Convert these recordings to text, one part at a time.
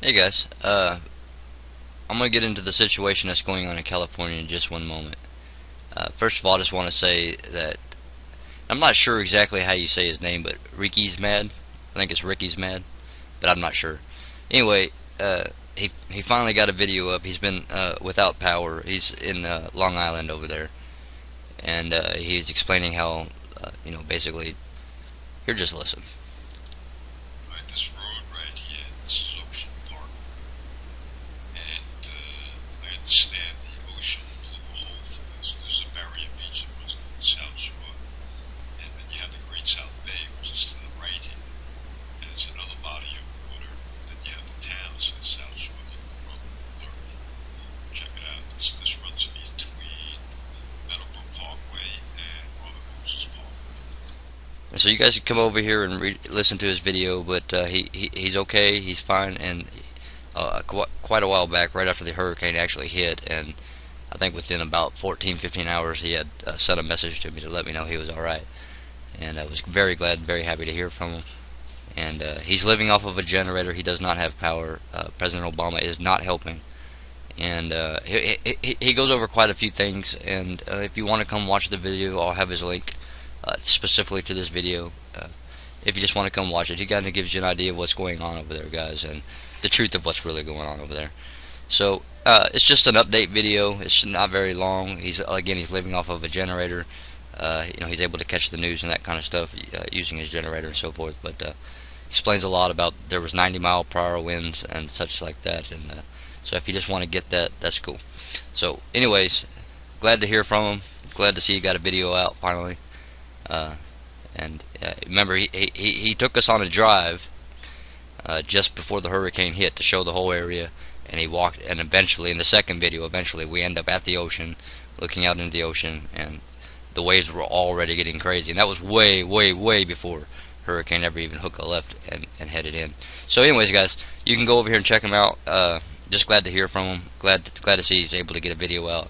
Hey guys, I'm going to get into the situation that's going on in California in just one moment. First of all, I just want to say that I'm not sure exactly how you say his name, but Ricky's mad. I think it's Ricky's mad, but I'm not sure. Anyway, he finally got a video up. He's been without power. He's in Long Island over there, and he's explaining how, basically, here, just listen. Right, this road right here, this is Ocean Park, and I understand the ocean blew a hole through this. There's a barrier beach that runs along the South Shore, and then you have the Great South Bay, which is to the right here, and it's another body of water. Then you have the towns to the South Shore from north. Check it out. This runs between Meadowbrook Parkway and Robert Moses Parkway. And so you guys can come over here and listen to his video, but he's okay. He's fine, and quite a while back, right after the hurricane actually hit, and I think within about 14, 15 hours, he had sent a message to me to let me know he was all right, and I was very glad, and very happy to hear from him. And he's living off of a generator. He does not have power. President Obama is not helping, and he goes over quite a few things. And if you want to come watch the video, I'll have his link specifically to this video. If you just want to come watch it, he kind of gives you an idea of what's going on over there, guys, and the truth of what's really going on over there. So it's just an update video. It's not very long. He's living off of a generator. He's able to catch the news and that kind of stuff using his generator and so forth. But explains a lot about there was 90-mile-per-hour winds and such like that. And so if you just want to get that, that's cool. So, anyways, glad to hear from him. Glad to see he got a video out finally. Uh, and remember, he took us on a drive just before the hurricane hit to show the whole area, and he walked, and eventually in the second video, eventually we end up at the ocean, looking out into the ocean, and the waves were already getting crazy, and that was way, way, way before hurricane ever even hooked a left and headed in. So anyways, guys, you can go over here and check him out. Just glad to hear from him. Glad to see he's able to get a video out.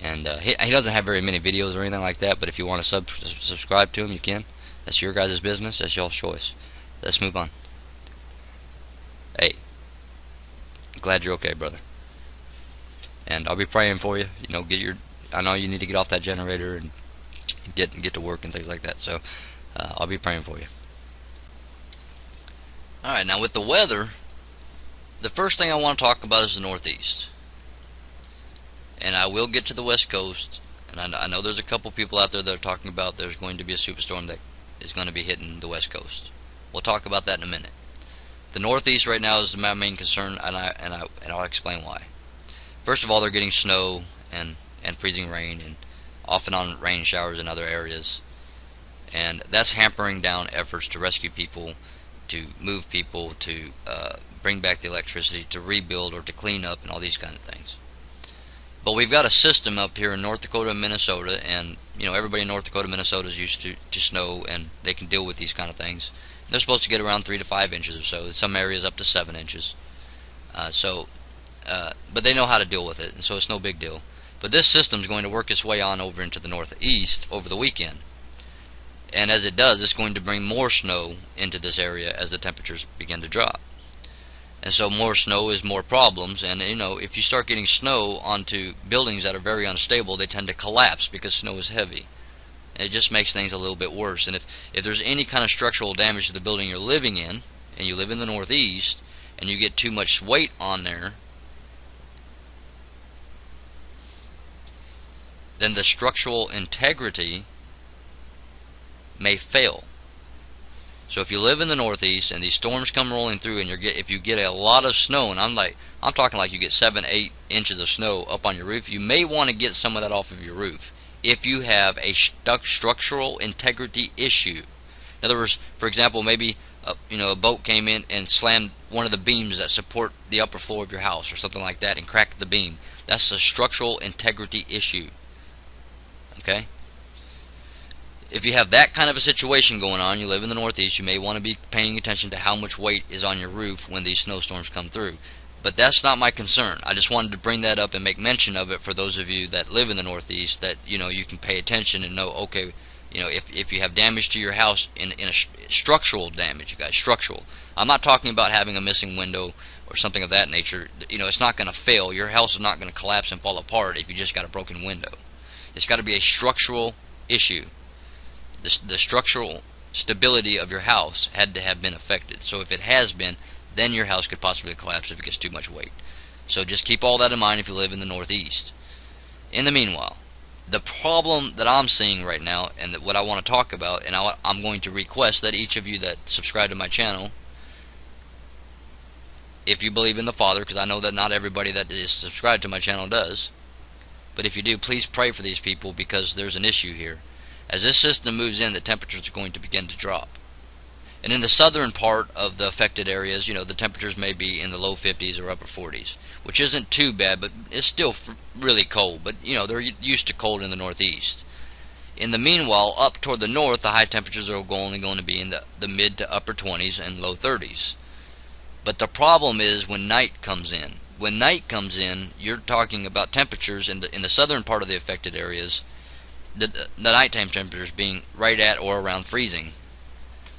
And he doesn't have very many videos or anything like that, but if you want to subscribe to him, you can. That's your guys' business. That's y'all's choice. Let's move on. Hey, glad you're okay, brother. And I'll be praying for you. I know you need to get off that generator and get to work and things like that. So I'll be praying for you. All right, now with the weather, the first thing I want to talk about is the Northeast. And I will get to the West Coast, and I know there's a couple people out there that are talking about there's going to be a superstorm that is going to be hitting the West Coast. We'll talk about that in a minute. The Northeast right now is my main concern, and I'll explain why. First of all, they're getting snow and freezing rain, and off and on rain showers in other areas, and that's hampering down efforts to rescue people, to move people, to bring back the electricity, to rebuild or to clean up, and all these kind of things. But we've got a system up here in North Dakota and Minnesota, and everybody in North Dakota and Minnesota is used to snow, and they can deal with these kind of things. And they're supposed to get around 3 to 5 inches or so. In some areas up to 7 inches. But they know how to deal with it, and so it's no big deal. But this system is going to work its way on over into the Northeast over the weekend. And as it does, it's going to bring more snow into this area as the temperatures begin to drop. And so more snow is more problems, and if you start getting snow onto buildings that are very unstable, they tend to collapse because snow is heavy. And it just makes things a little bit worse. And if there's any kind of structural damage to the building you're living in, and you live in the Northeast, and you get too much weight on there, then the structural integrity may fail. So if you live in the Northeast and these storms come rolling through, and if you get a lot of snow, and I'm talking like you get 7, 8 inches of snow up on your roof, you may want to get some of that off of your roof if you have a structural integrity issue. In other words, for example, maybe a boat came in and slammed one of the beams that support the upper floor of your house or something like that and cracked the beam. That's a structural integrity issue. Okay? If you have that kind of a situation going on, you live in the Northeast, you may want to be paying attention to how much weight is on your roof when these snowstorms come through. But that's not my concern. I just wanted to bring that up and make mention of it for those of you that live in the Northeast, that you can pay attention and know, okay, You know, if you have damage to your house in a structural damage, you guys, structural. I'm not talking about having a missing window or something of that nature. You know, it's not going to fail. Your house is not going to collapse and fall apart if you just got a broken window. It's got to be a structural issue. The structural stability of your house had to have been affected. So if it has been, then your house could possibly collapse if it gets too much weight. So just keep all that in mind if you live in the Northeast. In the meanwhile, the problem that I'm seeing right now, and what I want to talk about, and I'm going to request that each of you that subscribe to my channel, if you believe in the Father, because I know that not everybody that is subscribed to my channel does, but if you do, please pray for these people, because there's an issue here. As this system moves in, the temperatures are going to begin to drop. And in the southern part of the affected areas, you know, the temperatures may be in the low 50s or upper 40s, which isn't too bad, but it's still really cold. But, you know, they're used to cold in the Northeast. In the meanwhile, up toward the north, the high temperatures are only going to be in the mid to upper 20s and low 30s. But the problem is when night comes in. When night comes in, you're talking about temperatures in the southern part of the affected areas, the nighttime temperatures being right at or around freezing,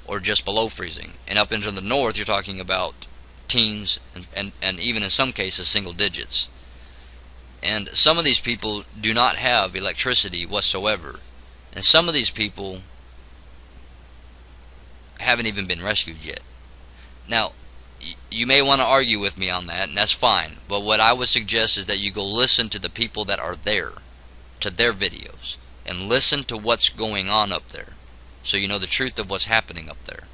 or just below freezing. And up into the north, you're talking about teens and even in some cases single digits. And some of these people do not have electricity whatsoever. And some of these people haven't even been rescued yet. Now, you may want to argue with me on that, and that's fine. But what I would suggest is that you go listen to the people that are there, to their videos, and listen to what's going on up there, so you know the truth of what's happening up there.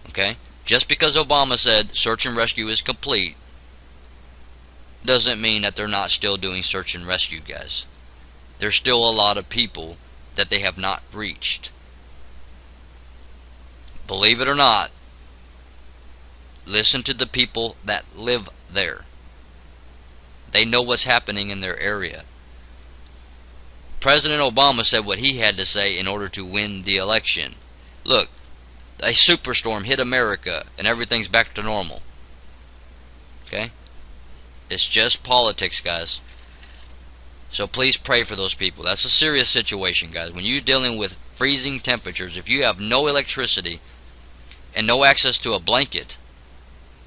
Okay? Just because Obama said search and rescue is complete doesn't mean that they're not still doing search and rescue, guys. There's still a lot of people that they have not reached. Believe it or not, listen to the people that live there. They know what's happening in their area. President Obama said what he had to say in order to win the election. Look, a superstorm hit America and everything's back to normal. Okay? It's just politics, guys. So please pray for those people. That's a serious situation, guys. When you're dealing with freezing temperatures, if you have no electricity and no access to a blanket,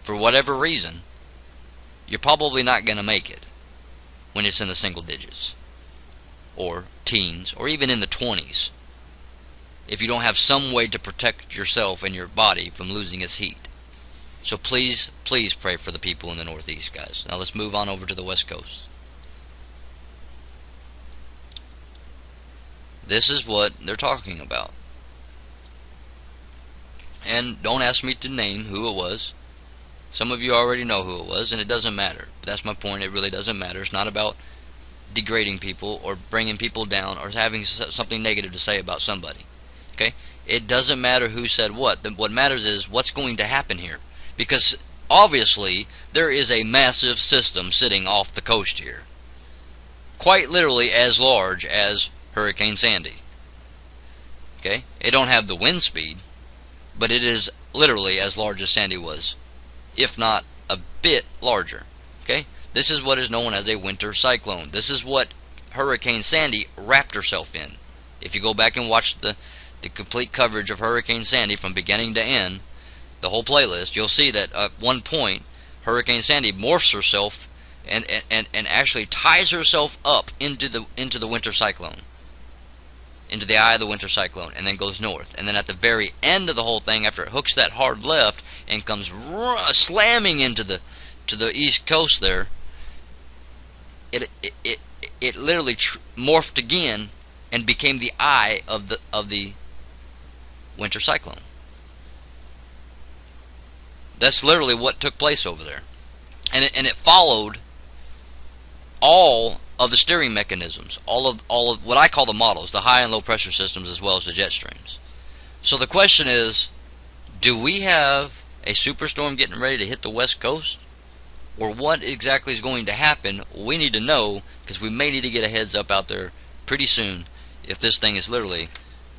for whatever reason, you're probably not going to make it when it's in the single digits, or teens, or even in the 20s, if you don't have some way to protect yourself and your body from losing its heat. So please, please pray for the people in the Northeast, guys. Now let's move on over to the West Coast. This is what they're talking about. And don't ask me to name who it was. Some of you already know who it was, and it doesn't matter. That's my point. It really doesn't matter. It's not about degrading people or bringing people down or having something negative to say about somebody. Okay? It doesn't matter who said what. What matters is what's going to happen here. Because obviously there is a massive system sitting off the coast here. Quite literally as large as Hurricane Sandy. Okay? It don't have the wind speed, but it is literally as large as Sandy was, if not a bit larger. Okay? This is what is known as a winter cyclone. This is what Hurricane Sandy wrapped herself in. If you go back and watch the complete coverage of Hurricane Sandy from beginning to end, the whole playlist, you'll see that at one point Hurricane Sandy morphs herself and actually ties herself up into the winter cyclone, into the eye of the winter cyclone, and then goes north. And then at the very end of the whole thing, after it hooks that hard left and comes slamming into the east coast there, it literally morphed again and became the eye of the winter cyclone. That's literally what took place over there, and it followed all of the steering mechanisms, all of what I call the models, the high and low pressure systems, as well as the jet streams. So the question is, do we have a superstorm getting ready to hit the West Coast? Or what exactly is going to happen? We need to know, because we may need to get a heads up out there pretty soon if this thing is literally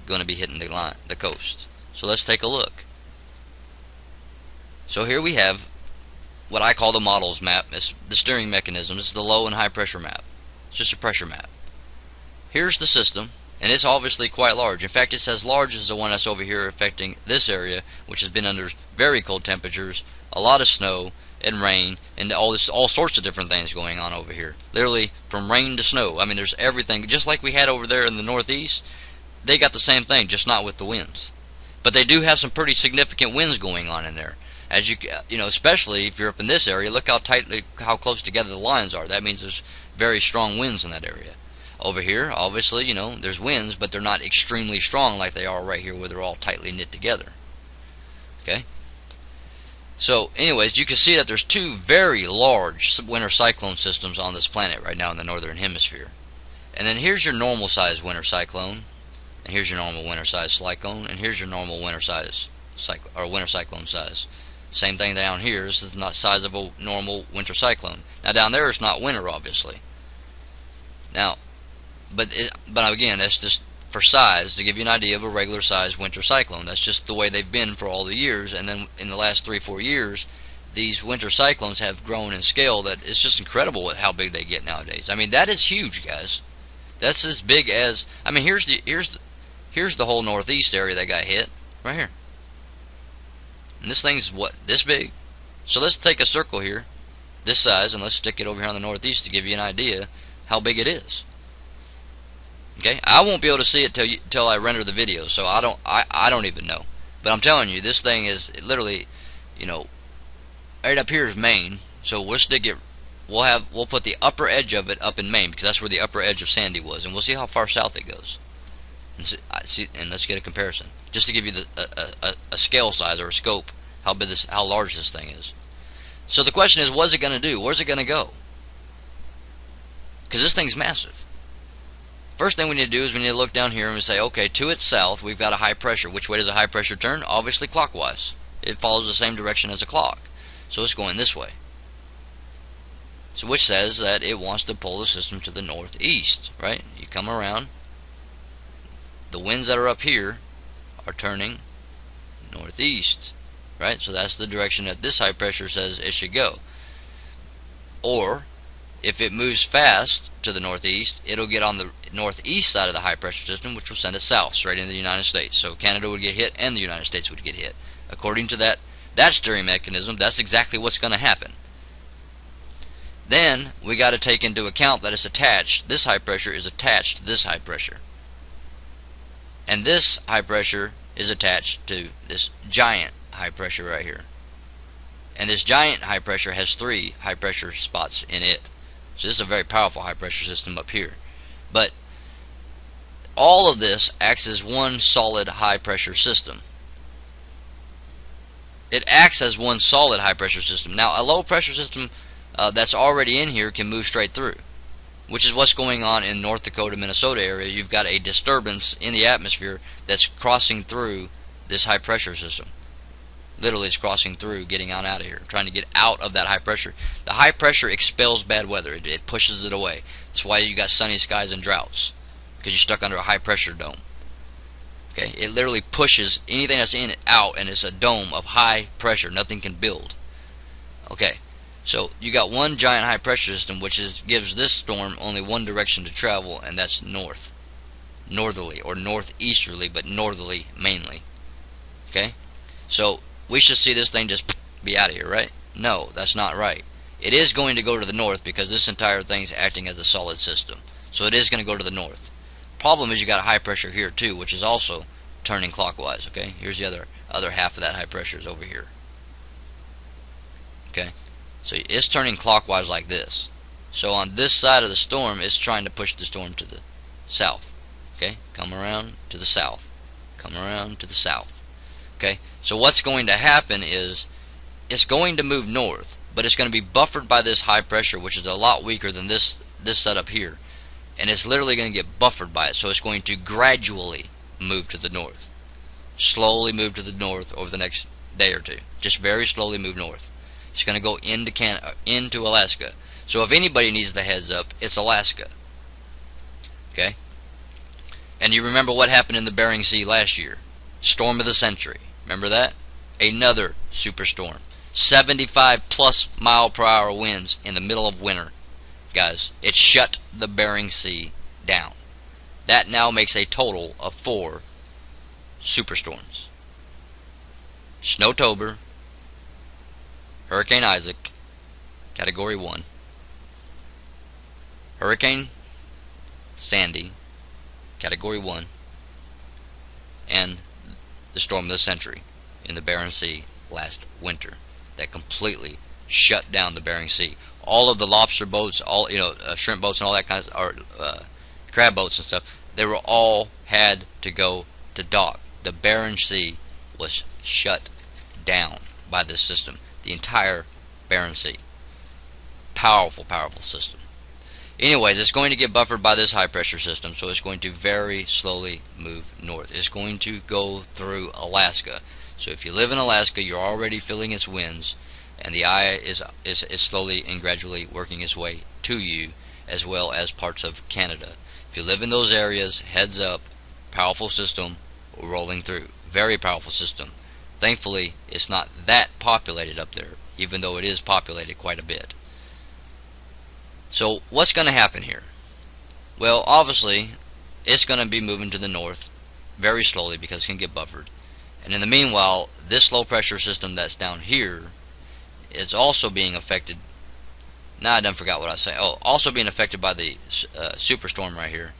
going to be hitting the coast. So let's take a look. So here we have what I call the models map. It's the steering mechanism. It's the low and high pressure map. It's just a pressure map. Here's the system. and it's obviously quite large. In fact, it's as large as the one that's over here affecting this area, which has been under very cold temperatures, a lot of snow and rain, and all sorts of different things going on over here. Literally from rain to snow. I mean, there's everything. Just like we had over there in the Northeast, they got the same thing, just not with the winds. But they do have some pretty significant winds going on in there. As you know, especially if you're up in this area, look how close together the lines are. That means there's very strong winds in that area. Over here, obviously, you know, there's winds, but they're not extremely strong like they are right here where they're all tightly knit together. Okay? So, anyways, you can see that there's two very large winter cyclone systems on this planet right now in the northern hemisphere. And then here's your normal size winter cyclone, and here's your normal winter size cyclone, and here's your normal winter size winter cyclone size. Same thing down here. This is not size of a normal winter cyclone. Now down there it's not winter, obviously. Now, but again, that's just for size to give you an idea of a regular size winter cyclone. That's just the way they've been for all the years. And then in the last 3-4 years, these winter cyclones have grown in scale that it's just incredible with how big they get nowadays. I mean, that is huge, guys. That's as big as, I mean, here's the whole northeast area that got hit right here. And this thing's what, this big? So let's take a circle here, this size, and let's stick it over here on the northeast to give you an idea how big it is. Okay, I won't be able to see it till I render the video, so I don't even know. But I'm telling you, this thing is literally, you know, right up here is Maine. So we'll stick it. We'll put the upper edge of it up in Maine because that's where the upper edge of Sandy was, and we'll see how far south it goes. And let's get a comparison, just to give you a scale size or a scope, how large this thing is. So the question is, what's it going to do? Where's it going to go? Because this thing's massive. First thing we need to do is we need to look down here and we say, okay, to its south we've got a high pressure. Which way does a high pressure turn? Obviously clockwise. It follows the same direction as a clock. So it's going this way. So which says that it wants to pull the system to the northeast, right? You come around. The winds that are up here are turning northeast, right? So that's the direction that this high pressure says it should go. Or if it moves fast to the northeast, it'll get on the northeast side of the high pressure system, which will send it south, straight into the United States. So Canada would get hit and the United States would get hit. According to that steering mechanism, that's exactly what's going to happen. Then we got to take into account that it's attached. This high pressure is attached to this high pressure. And this high pressure is attached to this giant high pressure right here. And this giant high pressure has 3 high pressure spots in it. So this is a very powerful high pressure system up here. But all of this acts as one solid high pressure system. It acts as one solid high pressure system. Now a low pressure system that's already in here can move straight through, which is what's going on in North Dakota, Minnesota area. You've got a disturbance in the atmosphere that's crossing through this high pressure system. Literally it's crossing through, getting on out of here, trying to get out of that high pressure. The high pressure expels bad weather. It pushes it away. That's why you got sunny skies and droughts, because you're stuck under a high pressure dome. Okay, it literally pushes anything that's in it out, and it's a dome of high pressure. Nothing can build. Okay, so you got one giant high pressure system, which gives this storm only one direction to travel, and that's north, northerly or northeasterly, but northerly mainly. Okay, so we should see this thing just be out of here, right? No, that's not right. It is going to go to the north because this entire thing's acting as a solid system. So it is going to go to the north. Problem is you got a high pressure here too, which is also turning clockwise. Okay, here's the other half of that high pressure is over here. Okay, so it's turning clockwise like this. So on this side of the storm, it's trying to push the storm to the south. Okay, come around to the south, come around to the south. Okay, so what's going to happen is it's going to move north, but it's going to be buffered by this high pressure, which is a lot weaker than this setup here. And it's literally going to get buffered by it, so it's going to gradually move to the north. Slowly move to the north over the next day or two. Just very slowly move north. It's going to go into Alaska. So if anybody needs the heads up, it's Alaska. Okay? And you remember what happened in the Bering Sea last year. Storm of the century. Remember that? Another superstorm. 75+ mile-per-hour winds in the middle of winter. Guys, it shut the Bering Sea down. That now makes a total of 4 superstorms: Snowtober, Hurricane Isaac, Category 1, Hurricane Sandy, Category 1, and the storm of the century in the Bering Sea last winter that completely shut down the Bering Sea. All of the lobster boats, all shrimp boats and all that kind of, or crab boats and stuff, they were all had to go to dock. The Bering Sea was shut down by this system. The entire Bering Sea. Powerful, powerful system. Anyways, it's going to get buffered by this high pressure system, so it's going to very slowly move north. It's going to go through Alaska. So if you live in Alaska, you're already feeling its winds, and the eye is slowly and gradually working its way to you, as well as parts of Canada. If you live in those areas, heads up, powerful system rolling through. Very powerful system. Thankfully, it's not that populated up there, even though it is populated quite a bit. So what's going to happen here? Well, obviously, it's going to be moving to the north very slowly because it can get buffered. And in the meanwhile, this low pressure system that's down here is also being affected. Now I done forgot what I was saying. Oh, also being affected by the superstorm right here.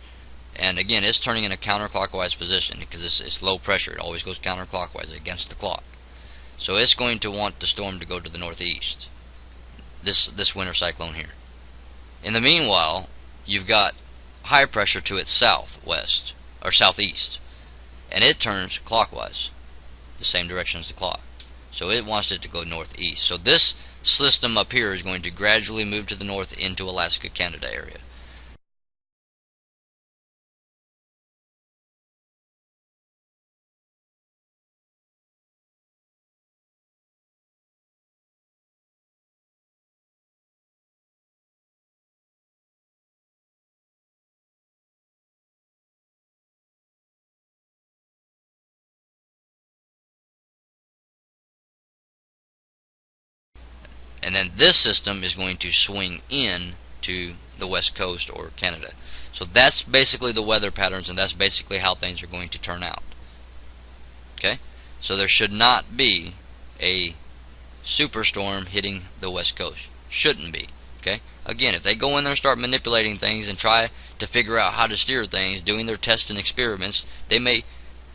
And again, it's turning in a counterclockwise position because it's low pressure. It always goes counterclockwise against the clock. So it's going to want the storm to go to the northeast. This winter cyclone here. In the meanwhile, you've got high pressure to its southwest or southeast, and it turns clockwise, the same direction as the clock. So it wants it to go northeast. So this system up here is going to gradually move to the north into Alaska, Canada area. And then this system is going to swing in to the west coast or Canada. So that's basically the weather patterns, and that's basically how things are going to turn out. Okay? So there should not be a superstorm hitting the west coast. Shouldn't be. Okay? Again, if they go in there and start manipulating things and try to figure out how to steer things, doing their tests and experiments, they may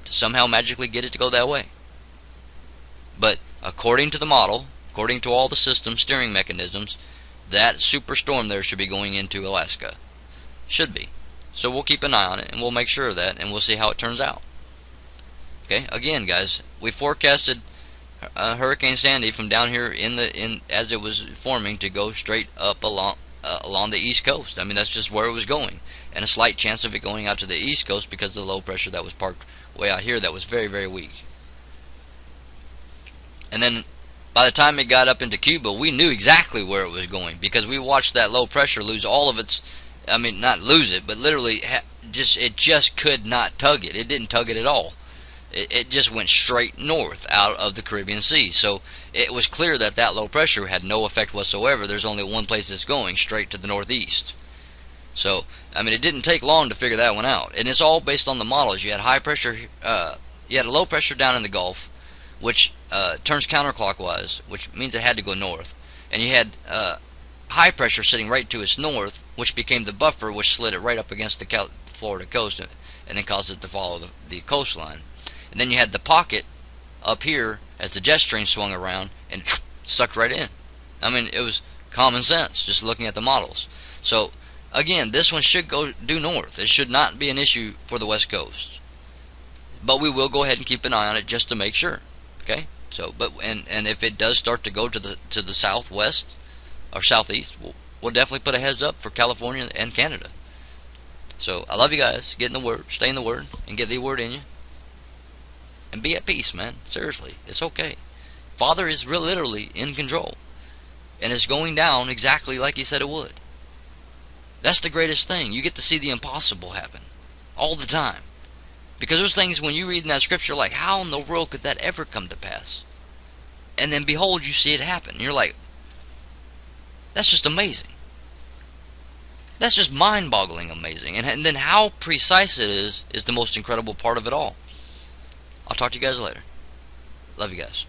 somehow magically get it to go that way. But according to the model, according to all the system steering mechanisms, that superstorm there should be going into Alaska. Should be. So we'll keep an eye on it, and we'll make sure of that, and we'll see how it turns out. Okay, again, guys, we forecasted Hurricane Sandy from down here as it was forming to go straight up along the east coast. I mean, that's just where it was going, and a slight chance of it going out to the east coast because of the low pressure that was parked way out here that was very, very weak. And then by the time it got up into Cuba, we knew exactly where it was going because we watched that low pressure lose all of its, I mean, not lose it, but literally it just could not tug it. It didn't tug it at all. It just went straight north out of the Caribbean Sea. So it was clear that that low pressure had no effect whatsoever. There's only one place it's going, straight to the northeast. So, I mean, it didn't take long to figure that one out. And it's all based on the models. You had high pressure, you had a low pressure down in the Gulf, which turns counterclockwise, which means it had to go north. And you had high pressure sitting right to its north, which became the buffer, which slid it right up against the Florida coast and then caused it to follow the coastline. And then you had the pocket up here as the jet stream swung around and it sucked right in. I mean, it was common sense just looking at the models. So again, this one should go due north. It should not be an issue for the west coast. But we will go ahead and keep an eye on it just to make sure. Okay? So, and if it does start to go to the southwest or southeast, we'll definitely put a heads up for California and Canada. So I love you guys. Get in the Word, stay in the Word, and get the Word in you. And be at peace, man. Seriously, it's okay. Father is literally in control, and it's going down exactly like He said it would. That's the greatest thing. You get to see the impossible happen all the time. Because there's things when you read in that scripture like, how in the world could that ever come to pass? And then behold, you see it happen. And you're like, that's just amazing. That's just mind-boggling amazing. And then how precise it is the most incredible part of it all. I'll talk to you guys later. Love you guys.